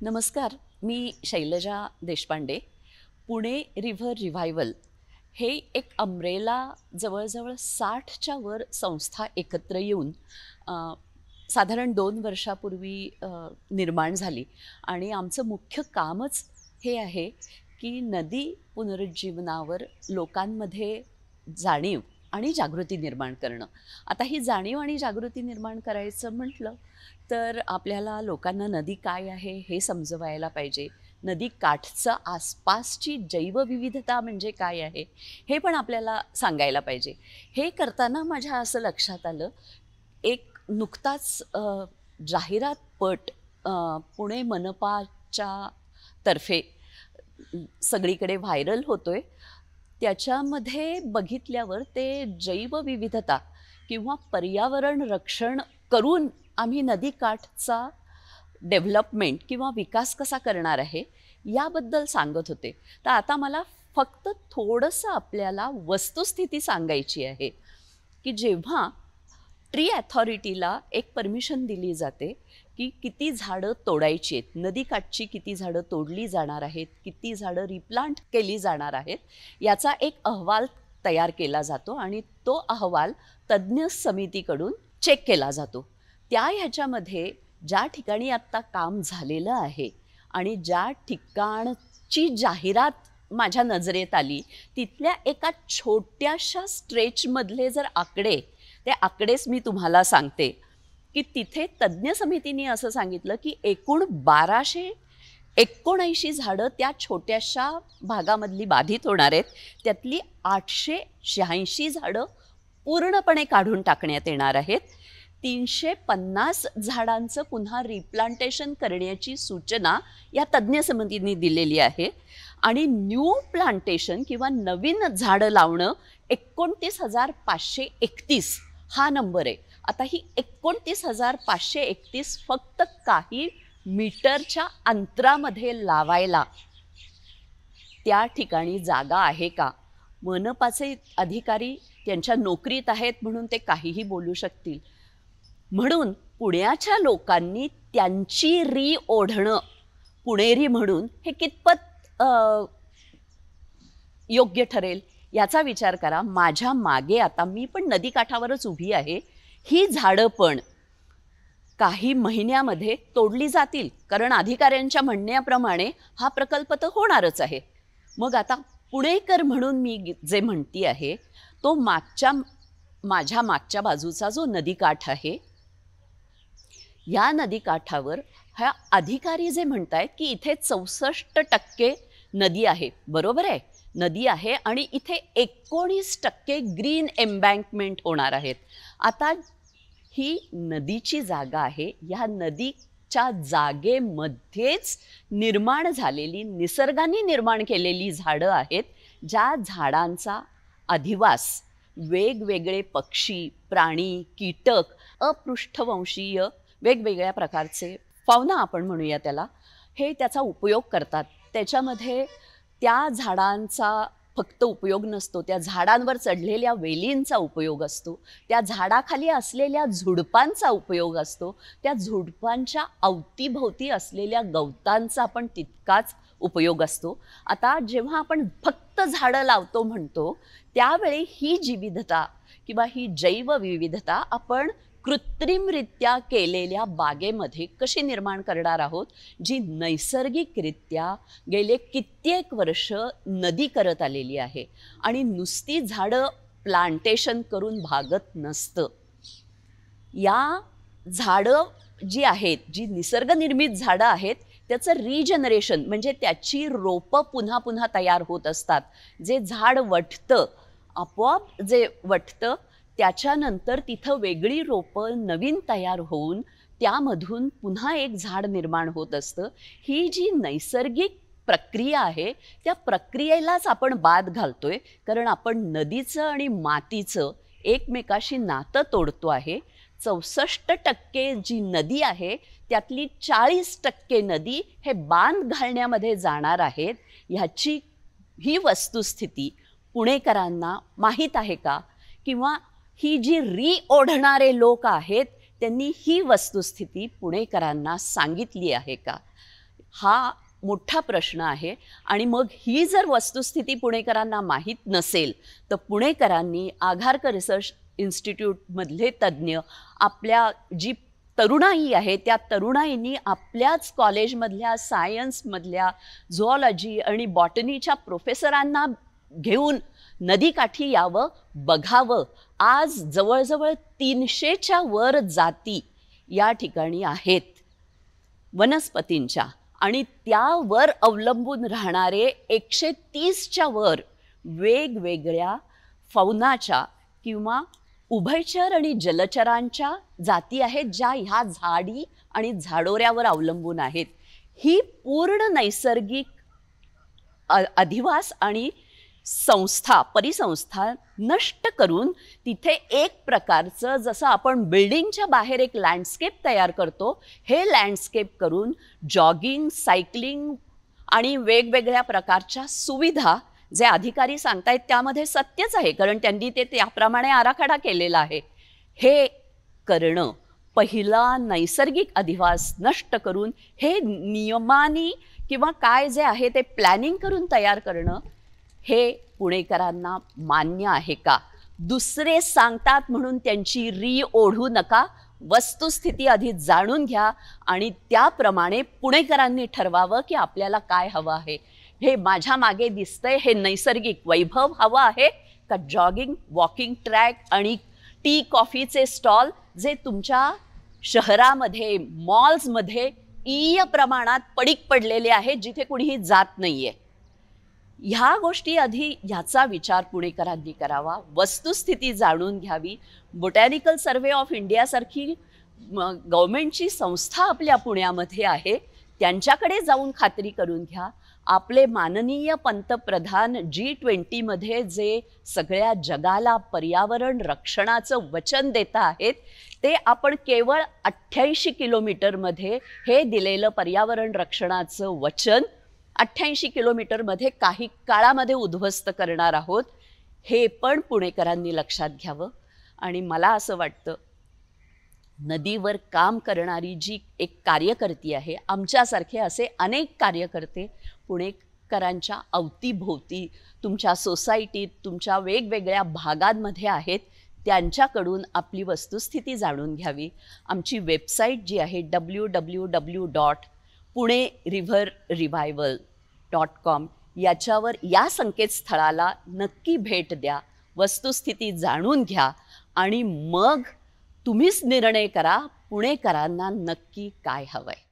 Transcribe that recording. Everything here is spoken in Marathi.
नमस्कार. मी शैलजा देशपांडे. पुणे रिव्हर रिव्हायवल हे एक अम्ब्रेला जवळ-जवळ 60च्या वर संस्था एकत्र येऊन अ, साधारण 2 वर्षापूर्वी निर्माण झाली आणि आमचं मुख्य कामच हे आहे, की नदी पुनरुज्जीवनावर लोकांमध्ये जाणीव आणि जागृती निर्माण करणं. आता ही जाणीव आणि जागृती निर्माण करायचं म्हटलं, तर आपल्याला लोकांना नदी काय आहे हे समजवायला पाहिजे. नदी काठचं आसपासची जैवविविधता म्हणजे काय आहे, हे पण आपल्याला सांगायला पाहिजे. हे करताना माझ्या असं लक्षात आलं, एक नुकताच जाहिरात पट पुणे मनपाच्या तर्फे सगळीकडे व्हायरल होतोय. त्याच्यामध्ये बघितल्यावर ते जैवविविधता किंवा पर्यावरण रक्षण करून आम्ही नदीकाठचा डेव्हलपमेंट किंवा विकास कसा करणार आहे, याबद्दल सांगत होते. तर आता मला फक्त थोडंसं आपल्याला वस्तुस्थिती सांगायची आहे, की जेव्हा ट्री अथॉरिटीला एक परमिशन दिली जाते, की किती झाडं तोडायची आहेत, नदीकाठची किती झाडं तोडली जाणार आहेत, किती झाडं रिप्लांट केली जाणार आहेत, याचा एक अहवाल तयार केला जातो आणि तो अहवाल तज्ज्ञ समितीकडून चेक केला जातो. ह्याच्यामध्ये ज्या ठिकाणी आत्ता काम झालेलं आहे आणि ज्या ठिकाणची जाहिरात माझ्या नजरेत आली, तिथल्या एका छोट्याशा स्ट्रेचमधले जर आकडे, ते आकडेच मी तुम्हाला सांगते, की तिथे तज्ज्ञ समितीने असं सांगितलं, की एकूण 1279 झाडं त्या छोट्याशा भागामधली बाधित होणार आहेत. त्यातली 886 झाडं पूर्णपणे काढून टाकण्यात येणार आहेत. 350 झाडांचं पुन्हा रिप्लांटेशन करण्याची सूचना या तज्ज्ञ समितीने दिलेली आहे आणि न्यू प्लांटेशन किंवा नवीन झाडं लावणं 29,531 हा नंबर आहे. आता ही 29,531 फक्त काही मीटरच्या अंतरामध्ये लावायला त्या ठिकाणी जागा आहे का? मनपाचे अधिकारी त्यांच्या नोकरीत आहेत म्हणून ते काहीही बोलू शकतील. म्हणून पुण्याच्या लोकांनी त्यांची री ओढणं पुणेरी म्हणून हे कितपत योग्य ठरेल याचा विचार करा. माझ्या मागे आता मी पण नदीकाठावरच उभी आहे. ही झाडं पण काही महिन्यामध्ये तोडली जातील, कारण अधिकाऱ्यांच्या म्हणण्याप्रमाणे हा प्रकल्प तर होणारच आहे. मग आता पुणेकर म्हणून मी जे म्हणती आहे, तो माझ्या मागच्या बाजूचा जो नदीकाठ आहे, या नदीकाठावर ह्या अधिकारी जे म्हणतायत, की इथे 64% नदी आहे. बरोबर आहे, नदी आहे आणि इथे 19% ग्रीन एम्बँकमेंट होणार आहेत. आता ही नदीची जागा आहे. ह्या नदीच्या जागेमध्येच निर्माण झालेली, निसर्गाने निर्माण केलेली झाडं आहेत, ज्या झाडांचा अधिवास वेगवेगळे पक्षी, प्राणी, कीटक, अपृष्ठवंशीय वेगवेगळ्या प्रकारचे फौना आपण म्हणूया त्याला, हे त्याचा उपयोग करतात. त्याच्यामध्ये त्या झाडांचा फक्त उपयोग नसतो, त्या झाडांवर चढलेल्या वेलींचा उपयोग असतो, त्या झाडाखाली असलेल्या झुडपांचा उपयोग असतो, त्या झुडपांच्या अवतीभोवती असलेल्या गवतांचा पण तितकाच उपयोग असतो. आता जेव्हा आपण फक्त झाडं लावतो म्हणतो, त्यावेळी ही जी विविधता किंवा ही जैवविविधता आपण कृत्रिमरित्या केलेल्या बागेमध्ये कशी निर्माण करणार आहोत, जी नैसर्गिकरित्या गेले कित्येक वर्ष नदी करत आलेली आहे आणि नुसती झाडं प्लांटेशन करून भागत नसतं. या झाडं जी आहेत, जी निसर्गनिर्मित झाडं आहेत, त्याचं रिजनरेशन म्हणजे त्याची रोपं पुन्हा पुन्हा तयार होत असतात. जे झाड वटतं, आपोआप जे वटतं, त्याच्यानंतर तिथं वेगळी रोपं नवीन तयार होऊन त्यामधून पुन्हा एक झाड निर्माण होत असतं. ही जी नैसर्गिक प्रक्रिया आहे, त्या प्रक्रियेलाच आपण बाद घालतोय, कारण आपण नदीचं आणि मातीचं एकमेकाशी नातं तोडतो आहे. 64% जी नदी आहे, त्यातली 40% नदी हे बांध घालण्यामध्ये जाणार आहेत. ही वस्तुस्थिती पुणेकरांना माहीत आहे का? किंवा ही जी ओढणारे लोक आहेत, त्यांनी ही वस्तुस्थिती पुणेकरांना सांगितली आहे का? हा मोठा प्रश्न आहे. आणि मग ही जर वस्तुस्थिती पुणेकरांना माहीत नसेल तर पुणेकरांनी आघारकर रिसर्च इन्स्टिट्यूटमधले तज्ज्ञ, आपल्या जी तरुणाई आहे त्या तरुणाईंनी आपल्याच कॉलेजमधल्या सायन्समधल्या झुऑलॉजी आणि बॉटनीच्या प्रोफेसरांना घेऊन नदीकाठी यावं, बघावं. आज जवळजवळ 300च्या वर जाती या ठिकाणी आहेत वनस्पतींच्या, आणि त्यावर अवलंबून राहणारे 130च्या वर वेगवेगळ्या फौनाच्या किंवा उभयचर आणि जलचरांच्या जाती आहेत, ज्या ह्या झाडी आणि झाडोऱ्यावर अवलंबून आहेत. ही पूर्ण नैसर्गिक अधिवास आणि संस्था, परिसंस्था नष्ट करून तिथे एक प्रकारचं, जसं आपण बिल्डिंगच्या बाहेर एक लँडस्केप तयार करतो, हे लँडस्केप करून जॉगिंग, सायकलिंग आणि वेगवेगळ्या प्रकारच्या सुविधा जे अधिकारी सांगतायत त्यामध्ये सत्यच आहे, कारण त्यांनी ते त्याप्रमाणे आराखडा केलेला आहे. हे करणं, पहिला नैसर्गिक अधिवास नष्ट करून हे नियमानी किंवा काय जे आहे ते प्लॅनिंग करून तयार करणं, हे पुणेकरांना मान्य आहे का? दुसरे सांगतात म्हणून त्यांची री ओढू नका. वस्तुस्थिती आधी जाणून घ्या आणि त्याप्रमाणे पुणेकरांनी ठरवावं की आपल्याला काय हवं आहे. हे माझ्या मागे दिसतंय हे नैसर्गिक वैभव हवं आहे का जॉगिंग, वॉकिंग ट्रॅक आणि टी कॉफीचे स्टॉल जे तुमच्या शहरामध्ये, मॉल्समध्ये ईय प्रमाणात पडीक पडलेले आहेत, जिथे कुणीही जात नाहीये. ह्या गोष्टी आधी ह्याचा विचार पुणेकरांनी करावा, वस्तुस्थिती जाणून घ्यावी. बोटॅनिकल सर्व्हे ऑफ इंडियासारखी गव्हर्नमेंटची संस्था आपल्या पुण्यामध्ये आहे, त्यांच्याकडे जाऊन खात्री करून घ्या. आपले माननीय पंतप्रधान G20मध्ये जे सगळ्या जगाला पर्यावरण रक्षणाचं वचन देत आहेत, ते आपण केवळ 88 किलोमीटरमध्ये हे दिलेलं पर्यावरण रक्षणाचं वचन 88 किलोमीटरमध्ये काही काळामध्ये उद्ध्वस्त करणार आहोत. हे पण पुणेकरांनी लक्षात घ्यावं. आणि मला असं वाटतं, नदीवर काम करणारी जी एक कार्यकर्ती आहे, आमच्यासारखे असे अनेक कार्यकर्ते पुणेकरांच्या अवतीभोवती, तुमच्या सोसायटीत, तुमच्या वेगवेगळ्या भागांमध्ये आहेत, त्यांच्याकडून आपली वस्तुस्थिती जाणून घ्यावी. आमची वेबसाईट जी आहे www.puneriverrevival.com, याच्यावर या संकेतस्थळाला नक्की भेट द्या, वस्तुस्थिती जाणून घ्या आणि मग तुम्हीच निर्णय करा पुणेकरांना नक्की काय हवंय.